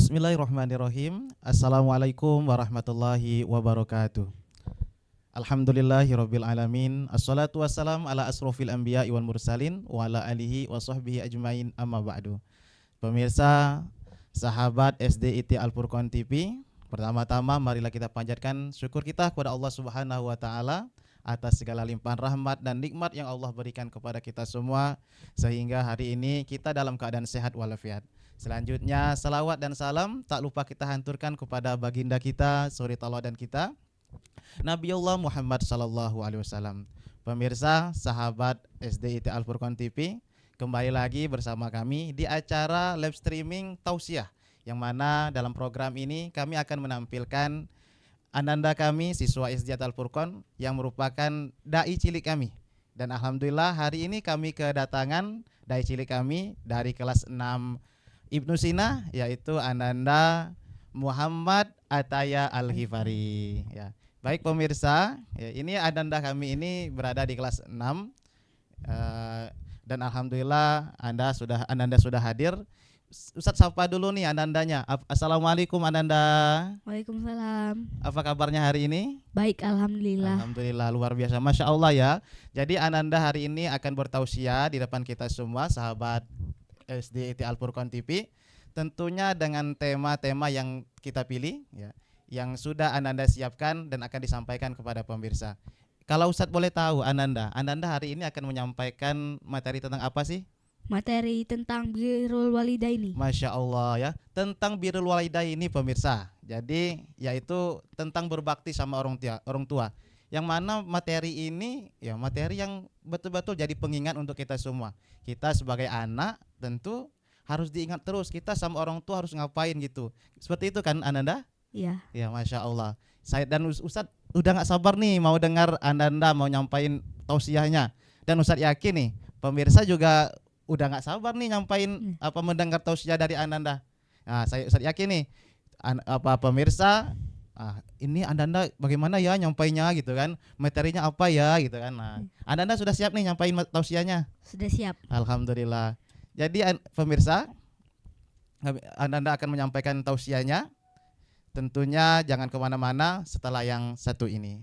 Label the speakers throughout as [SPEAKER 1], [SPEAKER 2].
[SPEAKER 1] Bismillahirrahmanirrahim. Assalamualaikum warahmatullahi wabarakatuh. Alhamdulillahirabbil alamin. Assalatu wassalam ala asrofil anbiya'i wal mursalin wa ala alihi wa sahbihi ajmain, amma ba'du. Pemirsa, sahabat SDIT Al-Furqan TV, pertama-tama marilah kita panjatkan syukur kita kepada Allah Subhanahu wa taala atas segala limpahan rahmat dan nikmat yang Allah berikan kepada kita semua sehingga hari ini kita dalam keadaan sehat walafiat. Selanjutnya salawat dan salam tak lupa kita hanturkan kepada baginda kita, suri tauladan kita, Nabiullah Muhammad sallallahu alaihi wasallam. Pemirsa, sahabat SDIT Al-Furqan TV, kembali lagi bersama kami di acara live streaming tausiah, yang mana dalam program ini kami akan menampilkan ananda kami, siswa SDIT Al-Furqan yang merupakan dai cilik kami. Dan alhamdulillah hari ini kami kedatangan dai cilik kami dari kelas 6 Ibnu Sina, yaitu Ananda Muhammad Ataya Al-Ghifari. Ya. Baik pemirsa, ya, ini Ananda kami ini berada di kelas 6 dan alhamdulillah Ananda sudah hadir. Ustadz sapa dulu nih Anandanya. Assalamualaikum Ananda.
[SPEAKER 2] Waalaikumsalam.
[SPEAKER 1] Apa kabarnya hari ini?
[SPEAKER 2] Baik, alhamdulillah.
[SPEAKER 1] Alhamdulillah, luar biasa, masya Allah ya. Jadi Ananda hari ini akan bertausiah di depan kita semua sahabat SDIT Al-Furqan TV, tentunya dengan tema-tema yang kita pilih ya, yang sudah Ananda siapkan dan akan disampaikan kepada pemirsa. Kalau Ustadz boleh tahu Ananda hari ini akan menyampaikan materi tentang apa sih?
[SPEAKER 2] Materi tentang birrul walidaini.
[SPEAKER 1] Masya Allah ya, tentang birrul walidaini pemirsa. Jadi yaitu tentang berbakti sama orang tua. Yang mana materi ini ya materi yang betul-betul jadi pengingat untuk kita semua. Kita sebagai anak tentu harus diingat terus kita sama orang tua harus ngapain gitu. Seperti itu kan Ananda?
[SPEAKER 2] Iya.
[SPEAKER 1] Ya masya Allah. Saya dan Ustadz udah nggak sabar nih mau dengar Ananda mau nyampain tausiahnya. Dan Ustadz yakin nih pemirsa juga udah nggak sabar nih nyampain mendengar tausiah dari Ananda. Nah saya Ustadz yakin nih pemirsa. Ini Ananda bagaimana ya nyampainya gitu kan, materinya apa ya gitu kan. Nah, Ananda sudah siap nih nyampain tausiahnya?
[SPEAKER 2] Sudah siap.
[SPEAKER 1] Alhamdulillah. Jadi pemirsa, Ananda akan menyampaikan tausiahnya. Tentunya jangan kemana-mana setelah yang satu ini.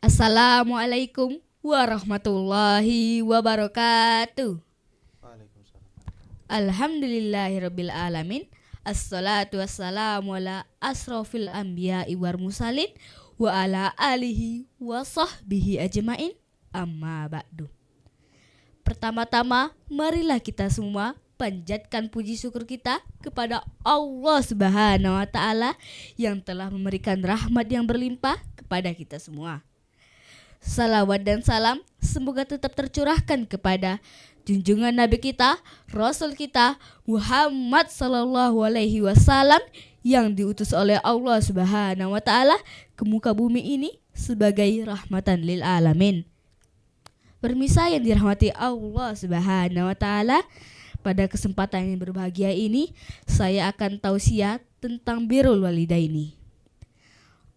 [SPEAKER 2] Assalamualaikum warahmatullahi wabarakatuh. Alhamdulillahirabbil alamin. Assalatu wassalamu ala asrofil anbiya'i wal mursalin wa ala alihi wa sahbihi ajmain, amma ba'du. Pertama-tama marilah kita semua panjatkan puji syukur kita kepada Allah Subhanahu wa taala yang telah memberikan rahmat yang berlimpah kepada kita semua. Salawat dan salam semoga tetap tercurahkan kepada junjungan Nabi kita, Rasul kita, Muhammad sallallahu alaihi wasallam yang diutus oleh Allah Subhanahu wa taala ke muka bumi ini sebagai rahmatan lil alamin. Pemirsa yang dirahmati Allah Subhanahu wa taala, pada kesempatan yang berbahagia ini saya akan tausiah tentang birrul walidaini.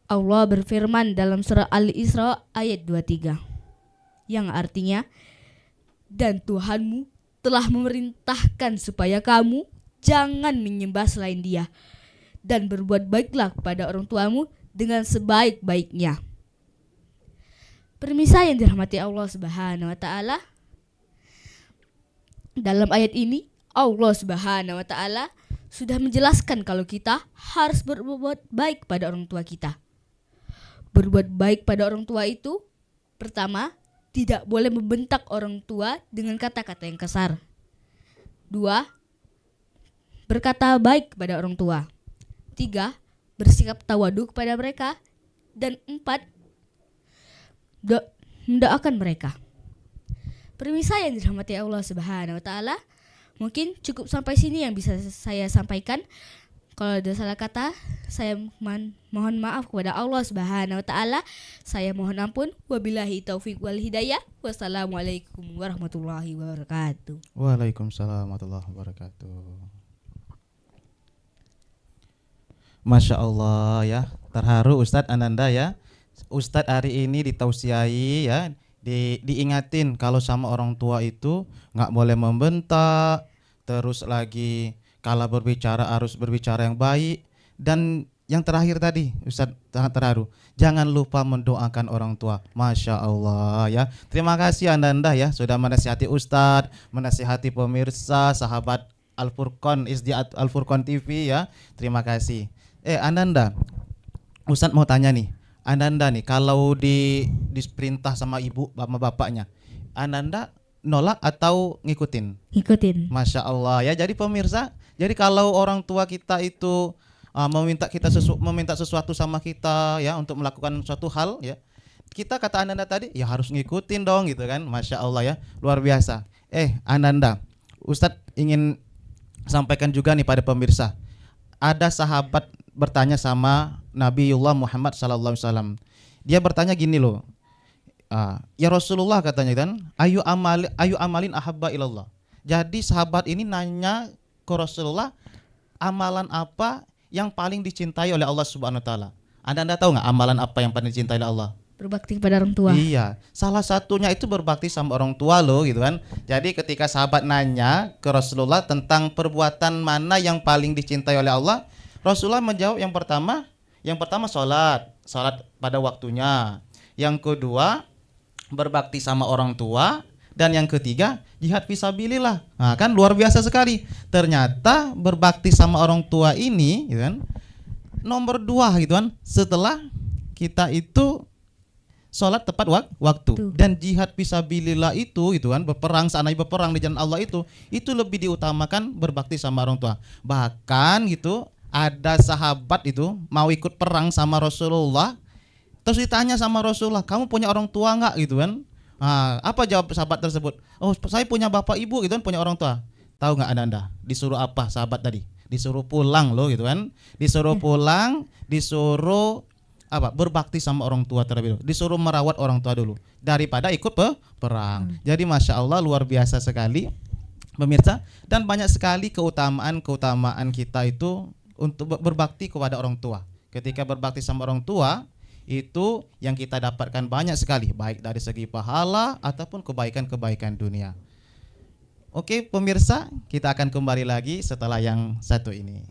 [SPEAKER 2] Allah berfirman dalam surah Al-Isra ayat 23 yang artinya, dan Tuhanmu telah memerintahkan supaya kamu jangan menyembah selain Dia dan berbuat baiklah kepada orang tuamu dengan sebaik-baiknya. Pemirsa yang dirahmati Allah Subhanahu wa taala, dalam ayat ini Allah Subhanahu wa taala sudah menjelaskan kalau kita harus berbuat baik pada orang tua kita. Berbuat baik pada orang tua itu, pertama, tidak boleh membentak orang tua dengan kata-kata yang kasar. 2, berkata baik kepada orang tua. 3, bersikap tawadu kepada mereka. Dan 4, mendoakan mereka. Pemirsa yang dirahmati Allah Subhanahu wa taala, mungkin cukup sampai sini yang bisa saya sampaikan. Kalau ada salah kata, saya mohon maaf kepada Allah Subhanahu wa taala. Saya mohon ampun. Wabillahi taufik wal hidayah. Wassalamualaikum warahmatullahi wabarakatuh.
[SPEAKER 1] Waalaikumsalam warahmatullahi wabarakatuh. Masya Allah ya, terharu Ustadz Ananda ya. Ustadz hari ini ditausiai ya, diingatin kalau sama orang tua itu nggak boleh membentak, terus lagi kalau berbicara harus berbicara yang baik, dan yang terakhir tadi Ustadz sangat terharu, jangan lupa mendoakan orang tua. Masya Allah ya. Terima kasih Ananda ya sudah menasihati Ustadz, menasihati pemirsa sahabat Al-Furqan SD Al-Furqan TV ya. Terima kasih. Ananda, Ustadz mau tanya nih. Ananda nih kalau diperintah sama ibu sama bapaknya, Ananda nolak atau ngikutin?
[SPEAKER 2] Ngikutin.
[SPEAKER 1] Masya Allah ya. Jadi pemirsa, jadi kalau orang tua kita itu meminta sesuatu sama kita ya untuk melakukan suatu hal ya, kita kata Ananda tadi ya harus ngikutin dong gitu kan. Masya Allah ya, luar biasa. Ananda, Ustadz ingin sampaikan juga nih pada pemirsa. Ada sahabat bertanya sama Nabiullah Muhammad SAW. Dia bertanya gini loh, ya Rasulullah katanya kan, ayu amalin ahabba ilallah. Jadi sahabat ini nanya ke Rasulullah, amalan apa yang paling dicintai oleh Allah Subhanahu Wa Taala? Anda tahu nggak amalan apa yang paling dicintai oleh Allah?
[SPEAKER 2] Berbakti kepada orang tua.
[SPEAKER 1] Iya, salah satunya itu berbakti sama orang tua loh gitu kan. Jadi ketika sahabat nanya ke Rasulullah tentang perbuatan mana yang paling dicintai oleh Allah, Rasulullah menjawab yang pertama salat pada waktunya. Yang kedua berbakti sama orang tua, dan yang ketiga jihad fisabilillah. Nah, kan luar biasa sekali. Ternyata berbakti sama orang tua ini gitu kan, nomor 2 gitu kan, setelah kita itu sholat tepat waktu. Dan jihad fisabilillah itu gitu kan, berperang di jalan Allah itu lebih diutamakan berbakti sama orang tua. Bahkan gitu ada sahabat itu mau ikut perang sama Rasulullah, terus ditanya sama Rasulullah, kamu punya orang tua nggak gitu kan? Apa jawab sahabat tersebut? Oh, saya punya bapak ibu gitu kan, punya orang tua. Tahu nggak Anda? Disuruh apa sahabat tadi? Disuruh pulang loh gitu kan? Disuruh pulang, disuruh apa? Berbakti sama orang tua terlebih dulu. Disuruh merawat orang tua dulu daripada ikut perang. Jadi Masya Allah luar biasa sekali pemirsa, dan banyak sekali keutamaan kita itu untuk berbakti kepada orang tua. Ketika berbakti sama orang tua itu yang kita dapatkan banyak sekali, baik dari segi pahala ataupun kebaikan-kebaikan dunia. Oke pemirsa, kita akan kembali lagi setelah yang satu ini.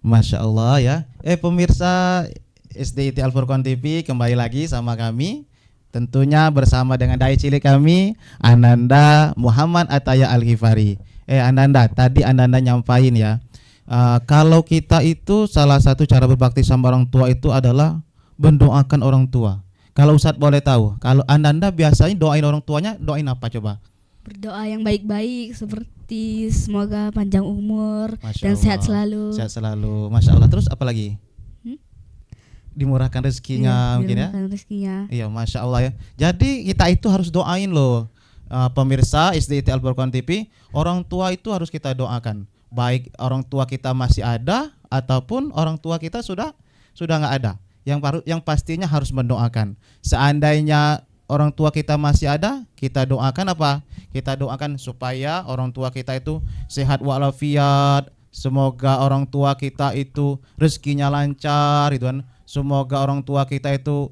[SPEAKER 1] Masya Allah ya. Pemirsa SDIT Al Furqan TV, kembali lagi sama kami. Tentunya bersama dengan dai cilik kami, Ananda Muhammad Ataya Al-Ghifari. Ananda, tadi Ananda nyampain ya, kalau kita itu salah satu cara berbakti sama orang tua itu adalah mendoakan orang tua. Kalau Ustadz boleh tahu, kalau Ananda biasanya doain orang tuanya, doain apa coba?
[SPEAKER 2] Berdoa yang baik-baik seperti semoga panjang umur
[SPEAKER 1] Masya
[SPEAKER 2] dan
[SPEAKER 1] Allah.
[SPEAKER 2] sehat selalu.
[SPEAKER 1] Sehat selalu, Masya Allah. Terus apa lagi? Dimurahkan rezekinya
[SPEAKER 2] Iya,
[SPEAKER 1] mungkin ya.
[SPEAKER 2] dimurahkan rezekinya.
[SPEAKER 1] Iya, Masya Allah ya. Jadi kita itu harus doain loh, pemirsa SDIT Al Furqan TV. Orang tua itu harus kita doakan, baik orang tua kita masih ada ataupun orang tua kita sudah nggak ada. Yang pastinya harus mendoakan. Seandainya orang tua kita masih ada, kita doakan apa? Kita doakan supaya orang tua kita itu sehat walafiat. Semoga orang tua kita itu rezekinya lancar, gitu kan. Semoga orang tua kita itu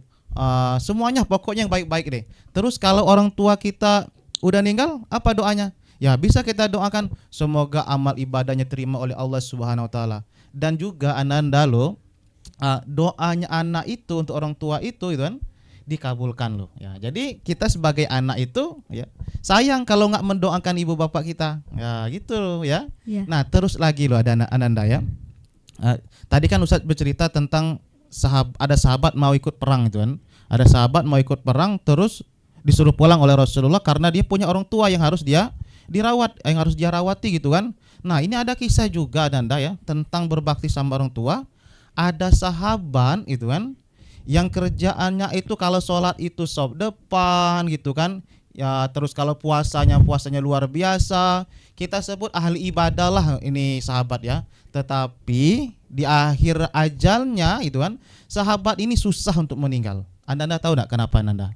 [SPEAKER 1] semuanya pokoknya yang baik-baik deh. Terus kalau orang tua kita udah meninggal, apa doanya? Ya bisa kita doakan semoga amal ibadahnya terima oleh Allah Subhanahu wa taala. Dan juga Ananda loh, doanya anak itu untuk orang tua itu kan dikabulkan loh ya. Jadi kita sebagai anak itu ya sayang kalau nggak mendoakan ibu bapak kita ya, gitu loh ya.
[SPEAKER 2] Iya.
[SPEAKER 1] Nah terus lagi loh ada Ananda ya, tadi kan Ustadz bercerita tentang ada sahabat mau ikut perang itu kan. Ada sahabat mau ikut perang terus disuruh pulang oleh Rasulullah karena dia punya orang tua yang harus dia dirawat, yang harus dia rawati gitu kan. Nah ini ada kisah juga Ananda ya tentang berbakti sama orang tua. Ada sahabat itu kan yang kerjaannya itu kalau sholat itu sop depan gitu kan ya, terus kalau puasanya luar biasa, kita sebut ahli ibadah lah ini sahabat ya. Tetapi di akhir ajalnya itu kan sahabat ini susah untuk meninggal. Anda tahu enggak kenapa Anda?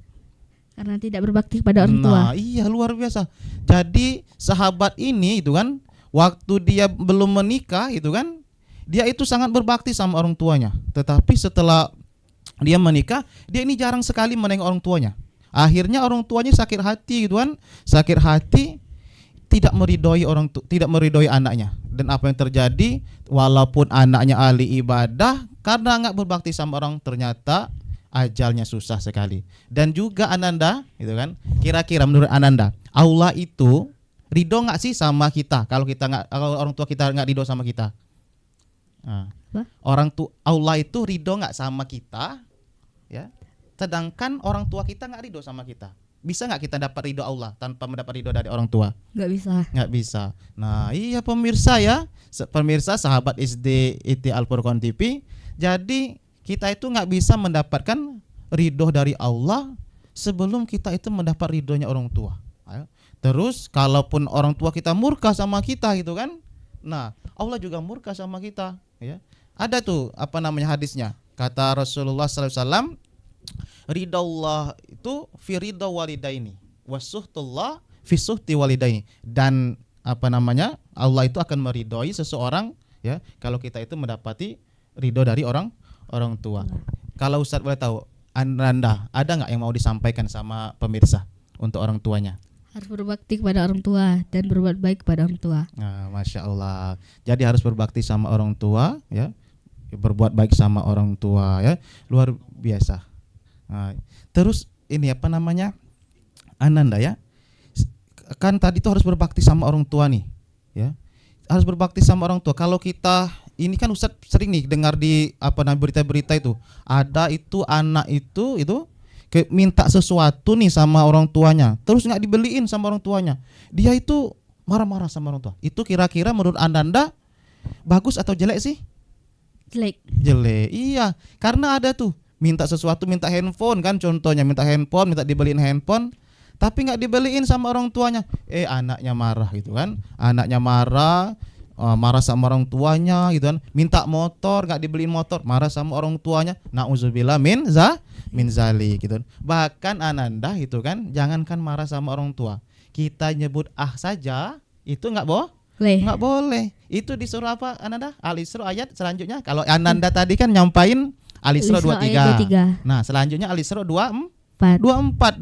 [SPEAKER 2] Karena tidak berbakti pada orang tua.
[SPEAKER 1] Nah iya luar biasa. Jadi sahabat ini itu kan waktu dia belum menikah itu kan dia itu sangat berbakti sama orang tuanya. Tetapi setelah dia menikah, dia ini jarang sekali menengok orang tuanya. Akhirnya orang tuanya sakit hati gitu kan, sakit hati, tidak meridoi anaknya. Dan apa yang terjadi? Walaupun anaknya ahli ibadah, karena nggak berbakti sama orang, ternyata ajalnya susah sekali. Dan juga Ananda, gitu kan? Kira-kira menurut Ananda, Allah itu ridho nggak sih sama kita? Kalau orang tua kita nggak ridho sama kita? Nah, Allah itu ridho nggak sama kita? Ya, sedangkan orang tua kita nggak ridho sama kita. Bisa nggak kita dapat ridho Allah tanpa mendapat ridho dari orang tua?
[SPEAKER 2] Nggak bisa.
[SPEAKER 1] Nggak bisa. Nah iya pemirsa ya, pemirsa sahabat SDIT Al Furqan TV. Jadi kita itu nggak bisa mendapatkan ridho dari Allah sebelum kita itu mendapat ridhonya orang tua. Terus kalaupun orang tua kita murka sama kita gitu kan, nah Allah juga murka sama kita. Ya, ada tuh hadisnya. Kata Rasulullah SAW, ridha Allah itu fi ridha walidaini, wasuhtullah fi suhti walidaini. Dan Allah itu akan meridhoi seseorang ya kalau kita itu mendapati ridho dari orang tua. Kalau Ustadz boleh tahu, Ananda ada nggak yang mau disampaikan sama pemirsa untuk orang tuanya?
[SPEAKER 2] Harus berbakti kepada orang tua dan berbuat baik kepada orang tua.
[SPEAKER 1] Nah, Masya Allah. Jadi harus berbakti sama orang tua ya, berbuat baik sama orang tua ya, luar biasa. Nah, terus ini Ananda ya, kan tadi tuh harus berbakti sama orang tua nih ya, harus berbakti sama orang tua. Kalau kita ini kan Ustadz sering nih dengar di berita-berita itu, ada itu anak itu minta sesuatu nih sama orang tuanya, terus nggak dibeliin sama orang tuanya, dia itu marah-marah sama orang tua. Itu kira-kira menurut Ananda bagus atau jelek sih?
[SPEAKER 2] Jelek.
[SPEAKER 1] Iya, karena ada tuh minta sesuatu, minta handphone kan contohnya, minta dibeliin handphone, tapi nggak dibeliin sama orang tuanya. Anaknya marah gitu kan, marah sama orang tuanya gitu kan. Minta motor nggak dibeliin motor, marah sama orang tuanya. Nauzubillah min zalik gitu. Bahkan Ananda itu kan, jangankan marah sama orang tua, kita nyebut saja itu nggak nggak boleh. Itu disuruh apa Ananda? Al-Isra ayat selanjutnya. Kalau Ananda tadi kan nyampain Al-Isra 23. Nah selanjutnya Al-Isra 24.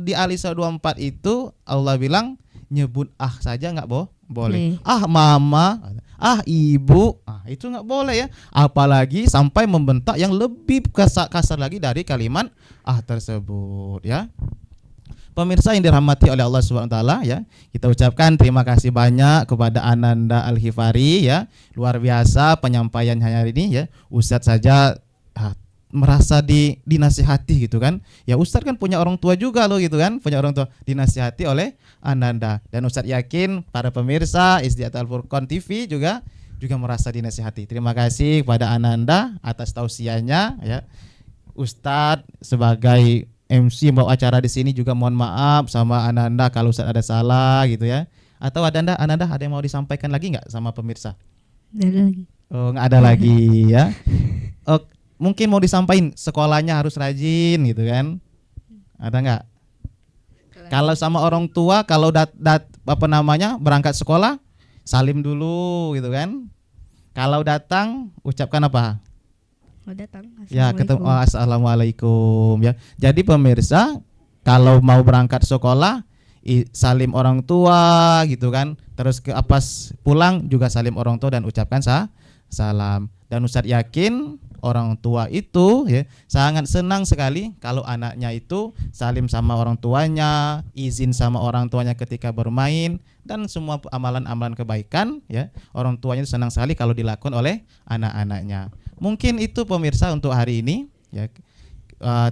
[SPEAKER 1] Di Al-Isra 24 itu Allah bilang nyebut saja nggak Boleh. Ah mama, ah ibu, itu nggak boleh ya. Apalagi sampai membentak yang lebih kasar lagi dari kalimat tersebut ya. Pemirsa yang dirahmati oleh Allah SWT ya, kita ucapkan terima kasih banyak kepada Ananda Al-Hifari ya, luar biasa penyampaian hari ini ya. Ustadz saja merasa dinasihati gitu kan. Ya Ustadz kan punya orang tua juga loh gitu kan, punya orang tua, dinasihati oleh Ananda. Dan Ustadz yakin para pemirsa SD Al-Furqan TV juga merasa dinasihati. Terima kasih kepada Ananda atas tausiahnya ya. Ustadz sebagai MC bawa acara di sini juga mohon maaf sama Ananda kalau Ustadz ada salah gitu ya. Atau Ananda ada yang mau disampaikan lagi nggak sama pemirsa?
[SPEAKER 2] Nggak ada lagi.
[SPEAKER 1] Oh nggak ada lagi ya. Mungkin mau disampaikan sekolahnya harus rajin gitu kan? Ada nggak? Kalau sama orang tua kalau berangkat sekolah salim dulu gitu kan? Kalau datang ucapkan apa?
[SPEAKER 2] Datang.
[SPEAKER 1] Ya ketemu assalamualaikum ya. Jadi pemirsa kalau mau berangkat sekolah salim orang tua gitu kan. Terus pulang juga salim orang tua dan ucapkan salam. Dan Ustadz yakin orang tua itu ya sangat senang sekali kalau anaknya itu salim sama orang tuanya, izin sama orang tuanya ketika bermain dan semua amalan-amalan kebaikan ya. Orang tuanya itu senang sekali kalau dilakukan oleh anak-anaknya. Mungkin itu pemirsa untuk hari ini ya.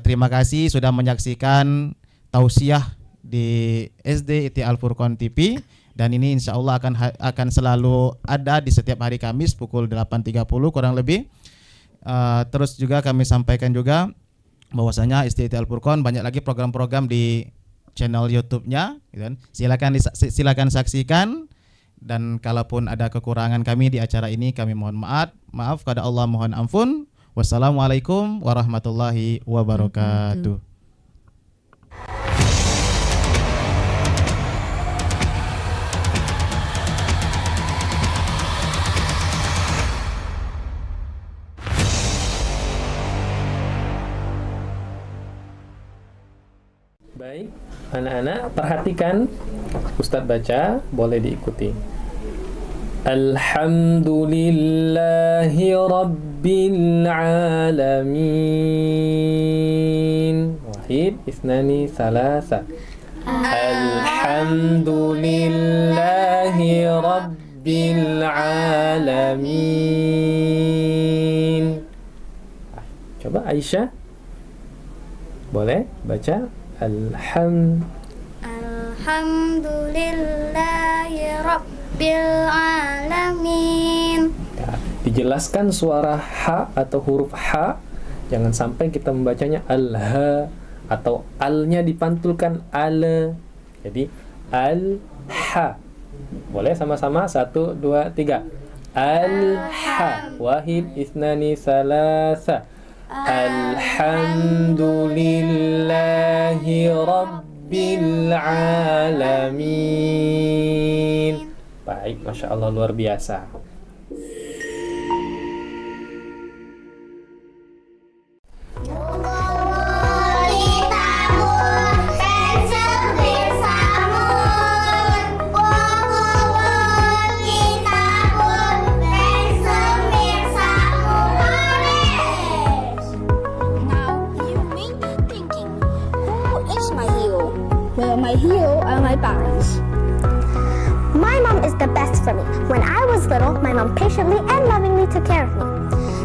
[SPEAKER 1] Terima kasih sudah menyaksikan tausiah di SD ITI Al-Furqan TV dan ini insya Allah akan selalu ada di setiap hari Kamis pukul 8.30 kurang lebih. Terus juga kami sampaikan juga bahwasanya SD ITI Al-Furqan banyak lagi program-program di channel YouTube-nya gitu kan. Silakan saksikan. Dan kalaupun ada kekurangan kami di acara ini kami mohon maaf kepada Allah mohon ampun. Wassalamualaikum warahmatullahi wabarakatuh.
[SPEAKER 3] Baik, anak-anak perhatikan Ustadz baca, boleh diikuti. Alhamdulillahi Rabbil Alamin. Wahid, isnani, salasa. Alhamdulillahi Rabbil Alamin. Coba Aisyah, boleh baca.
[SPEAKER 4] Alhamdulillahi Rabbil Alamin.
[SPEAKER 3] Ya, dijelaskan suara H atau huruf H. Jangan sampai kita membacanya al-ha atau al-nya dipantulkan al. Jadi al-ha. Boleh sama-sama 1, 2, 3. Al-ha. Wahid, isnani, salasa. Alhamdulillahi Rabbil Alamin. Baik, Masya Allah, luar biasa.
[SPEAKER 4] My hero are my parents. My mom is the best for me. When I was little, my mom patiently and lovingly took care of me.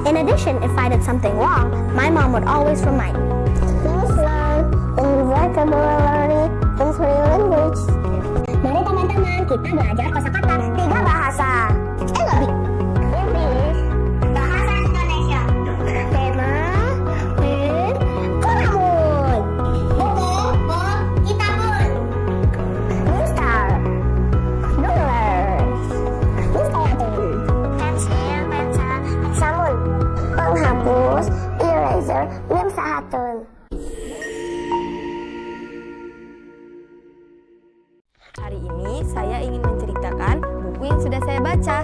[SPEAKER 4] In addition, if I did something wrong, my mom would always remind me. Let's learn in vocabulary in three languages. Mari teman-teman, kita belajar kosakata 3 bahasa. Lebih. English, bahasa Indonesia. Tema, pin, kolamun. Buku, kitabun. Mister, nulis. Misteratun. Pensil, hexamun. Penghapus, eraser, limsahatun.
[SPEAKER 5] Hari ini saya ingin menceritakan buku yang sudah saya baca,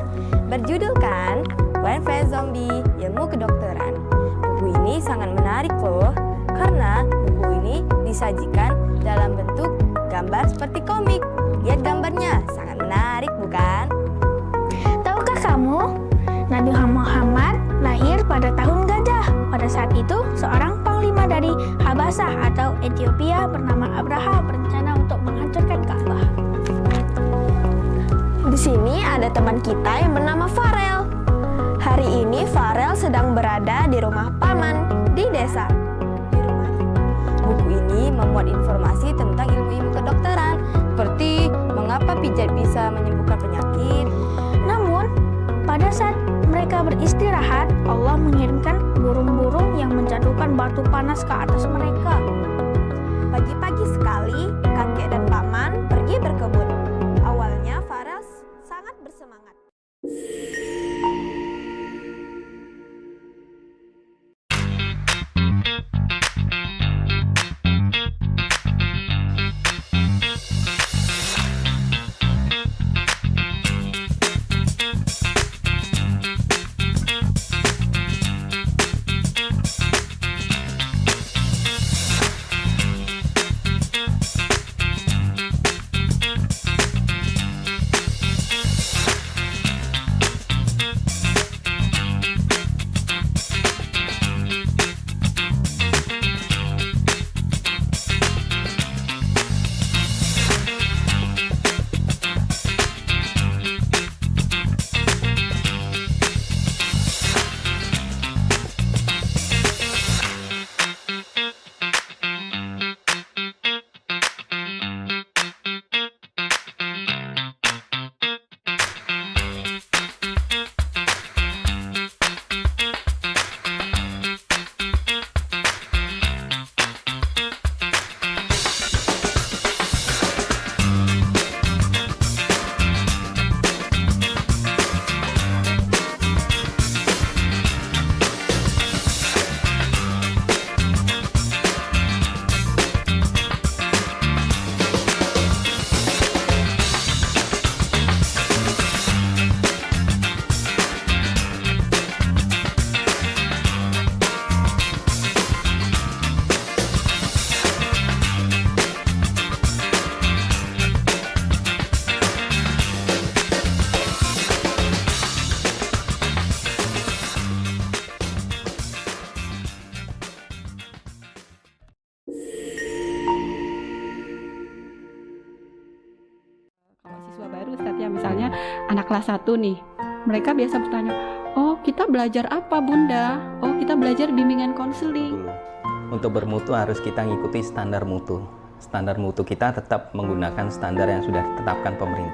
[SPEAKER 5] berjudulkan When Friends Zombie, Ilmu Kedokteran. Buku ini sangat menarik loh, karena buku ini disajikan dalam bentuk gambar seperti komik. Lihat gambarnya, sangat menarik bukan?
[SPEAKER 4] itu, seorang panglima dari Habasah atau Ethiopia bernama Abraha berencana untuk menghancurkan Ka'bah.
[SPEAKER 5] Di sini ada teman kita yang bernama Farel. Hari ini Farel sedang berada di rumah paman di desa. Di rumah buku ini memuat informasi tentang ilmu-ilmu kedokteran, seperti mengapa pijat bisa menyembuhkan penyakit.
[SPEAKER 4] Namun, pada saat mereka beristirahat, Allah mengirimkan burung-burung yang menjatuhkan batu panas ke atas mereka.
[SPEAKER 5] Pagi-pagi sekali, kakek dan paman pergi berkebun. Awalnya Farel sangat bersemangat.
[SPEAKER 6] Kalau siswa baru Ustadz ya, misalnya anak kelas 1 nih, mereka biasa bertanya, oh kita belajar apa Bunda? Oh kita belajar bimbingan konseling.
[SPEAKER 7] Untuk bermutu harus kita ngikuti standar mutu. Standar mutu kita tetap menggunakan standar yang sudah ditetapkan pemerintah.